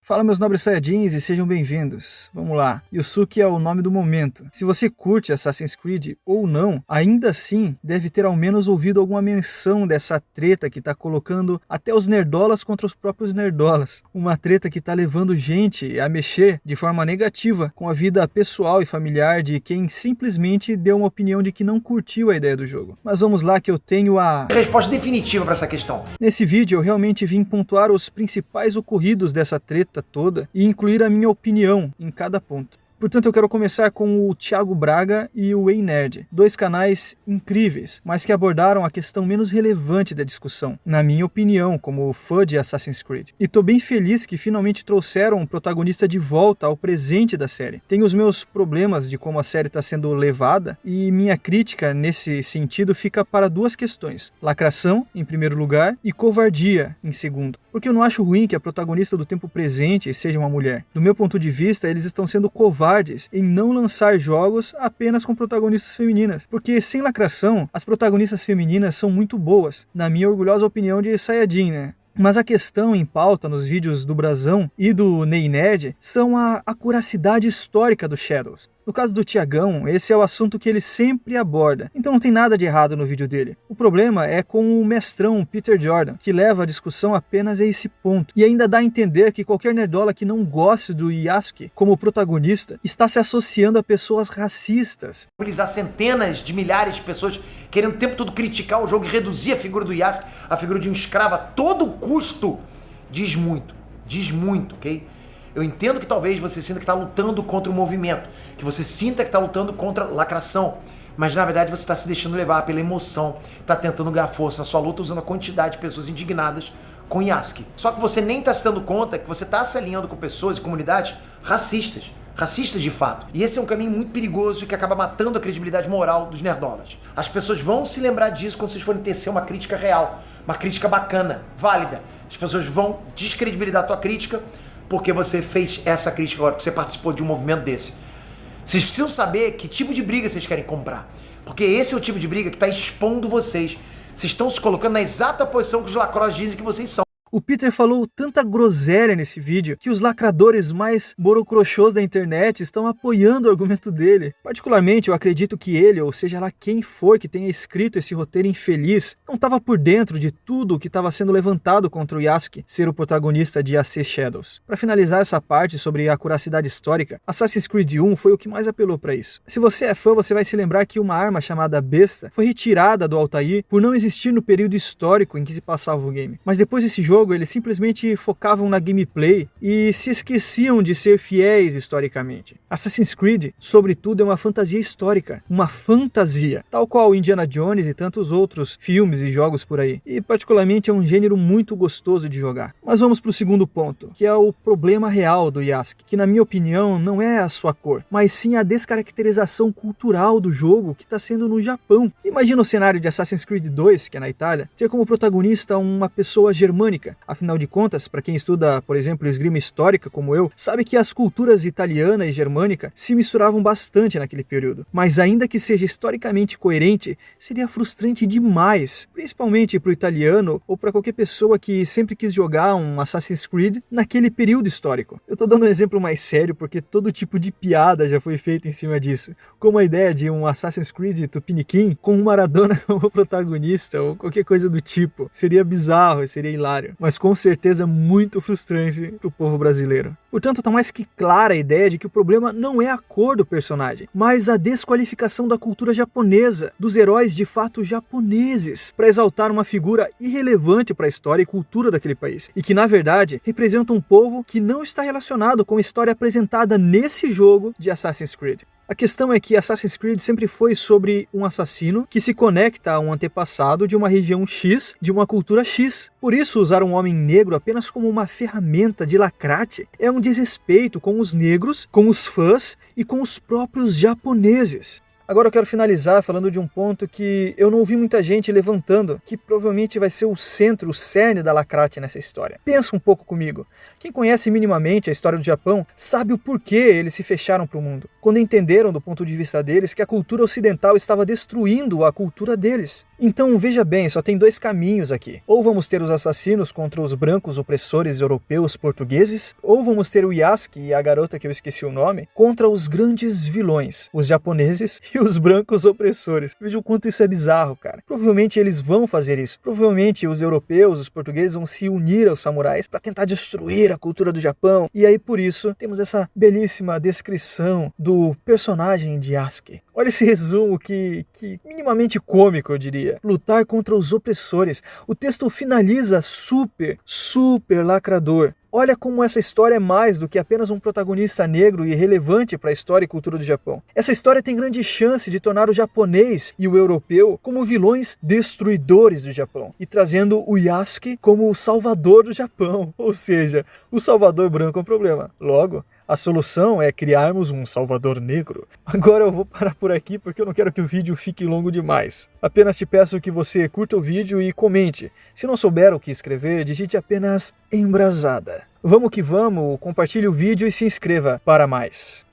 Fala, meus nobres Saiyajins, e sejam bem-vindos. Vamos lá, Yusuke é o nome do momento. Se você curte Assassin's Creed ou não, ainda assim deve ter ao menos ouvido alguma menção dessa treta que tá colocando até os nerdolas contra os próprios nerdolas. Uma treta que tá levando gente a mexer de forma negativa com a vida pessoal e familiar de quem simplesmente deu uma opinião de que não curtiu a ideia do jogo. Mas vamos lá que eu tenho a resposta definitiva para essa questão. Nesse vídeo eu realmente vim pontuar os principais ocorridos dessa treta toda e incluir a minha opinião em cada ponto. Portanto, eu quero começar com o Thiago Braga e o Ei Nerd, dois canais incríveis, mas que abordaram a questão menos relevante da discussão, na minha opinião, como fã de Assassin's Creed. E tô bem feliz que finalmente trouxeram o protagonista de volta ao presente da série. Tenho os meus problemas de como a série está sendo levada, e minha crítica nesse sentido fica para duas questões: lacração, em primeiro lugar, e covardia, em segundo. Porque eu não acho ruim que a protagonista do tempo presente seja uma mulher. Do meu ponto de vista, eles estão sendo covardes em não lançar jogos apenas com protagonistas femininas, porque sem lacração, as protagonistas femininas são muito boas, na minha orgulhosa opinião de Saiyajin, né? Mas a questão em pauta nos vídeos do Brazão e do Ney Nerd são a acuracidade histórica dos Shadows. No caso do Tiagão, esse é o assunto que ele sempre aborda, então não tem nada de errado no vídeo dele. O problema é com o mestrão Peter Jordan, que leva a discussão apenas a esse ponto, e ainda dá a entender que qualquer nerdola que não goste do Yasuke como protagonista está se associando a pessoas racistas. Mobilizar centenas de milhares de pessoas querendo o tempo todo criticar o jogo e reduzir a figura do Yasuke, a figura de um escravo a todo custo, diz muito, ok? Eu entendo que talvez você sinta que está lutando contra o movimento, que você sinta que está lutando contra a lacração, mas na verdade você está se deixando levar pela emoção, está tentando ganhar força na sua luta usando a quantidade de pessoas indignadas com Yasuke. Só que você nem está se dando conta que você está se alinhando com pessoas e comunidades racistas de fato. E esse é um caminho muito perigoso e que acaba matando a credibilidade moral dos nerdolas. As pessoas vão se lembrar disso quando vocês forem tecer uma crítica real, uma crítica bacana, válida. As pessoas vão descredibilizar a tua crítica porque você fez essa crítica agora, porque você participou de um movimento desse. Vocês precisam saber que tipo de briga vocês querem comprar, porque esse é o tipo de briga que está expondo vocês. Vocês estão se colocando na exata posição que os lacros dizem que vocês são. O Peter falou tanta groselha nesse vídeo que os lacradores mais borocrochôs da internet estão apoiando o argumento dele. Particularmente, eu acredito que ele, ou seja lá quem for que tenha escrito esse roteiro infeliz, não estava por dentro de tudo o que estava sendo levantado contra o Yasuke ser o protagonista de AC Shadows. Para finalizar essa parte sobre a acuracidade histórica, Assassin's Creed 1 foi o que mais apelou para isso. Se você é fã, você vai se lembrar que uma arma chamada Besta foi retirada do Altair por não existir no período histórico em que se passava o game. Mas depois desse jogo, eles simplesmente focavam na gameplay e se esqueciam de ser fiéis historicamente. Assassin's Creed, sobretudo, é uma fantasia histórica, uma fantasia, tal qual Indiana Jones e tantos outros filmes e jogos por aí. E particularmente é um gênero muito gostoso de jogar. Mas vamos para o segundo ponto, que é o problema real do Yasuke, que na minha opinião não é a sua cor, mas sim a descaracterização cultural do jogo que está sendo no Japão. Imagina o cenário de Assassin's Creed 2, que é na Itália, ter como protagonista uma pessoa germânica. Afinal de contas, para quem estuda, por exemplo, esgrima histórica como eu, sabe que as culturas italiana e germânica se misturavam bastante naquele período. Mas ainda que seja historicamente coerente, seria frustrante demais, principalmente para o italiano ou para qualquer pessoa que sempre quis jogar um Assassin's Creed naquele período histórico. Eu tô dando um exemplo mais sério porque todo tipo de piada já foi feita em cima disso, como a ideia de um Assassin's Creed Tupiniquim com um Maradona como protagonista ou qualquer coisa do tipo. Seria bizarro, seria hilário, mas com certeza muito frustrante pro povo brasileiro. Portanto, tá mais que clara a ideia de que o problema não é a cor do personagem, mas a desqualificação da cultura japonesa, dos heróis de fato japoneses, para exaltar uma figura irrelevante para a história e cultura daquele país, e que na verdade representa um povo que não está relacionado com a história apresentada nesse jogo de Assassin's Creed. A questão é que Assassin's Creed sempre foi sobre um assassino que se conecta a um antepassado de uma região X, de uma cultura X. Por isso, usar um homem negro apenas como uma ferramenta de lacrate é um desrespeito com os negros, com os fãs e com os próprios japoneses. Agora eu quero finalizar falando de um ponto que eu não ouvi muita gente levantando, que provavelmente vai ser o centro, o cerne da lacrate nessa história. Pensa um pouco comigo. Quem conhece minimamente a história do Japão sabe o porquê eles se fecharam para o mundo, quando entenderam do ponto de vista deles que a cultura ocidental estava destruindo a cultura deles. Então veja bem, só tem dois caminhos aqui. Ou vamos ter os assassinos contra os brancos opressores europeus portugueses, ou vamos ter o Yasuke e a garota que eu esqueci o nome, contra os grandes vilões, os japoneses e os brancos opressores. Veja o quanto isso é bizarro, cara. Provavelmente eles vão fazer isso. Provavelmente os europeus, os portugueses vão se unir aos samurais para tentar destruir a cultura do Japão. E aí por isso temos essa belíssima descrição do personagem de Yasuke. Olha esse resumo que minimamente cômico, eu diria. Lutar contra os opressores. O texto finaliza super lacrador. Olha como essa história é mais do que apenas um protagonista negro e relevante para a história e cultura do Japão. Essa história tem grande chance de tornar o japonês e o europeu como vilões destruidores do Japão e trazendo o Yasuke como o salvador do Japão. Ou seja, o salvador branco é um problema. Logo, a solução é criarmos um salvador negro. Agora eu vou parar por aqui porque eu não quero que o vídeo fique longo demais. Apenas te peço que você curta o vídeo e comente. Se não souber o que escrever, digite apenas embrasada. Vamos que vamos, compartilhe o vídeo e se inscreva para mais.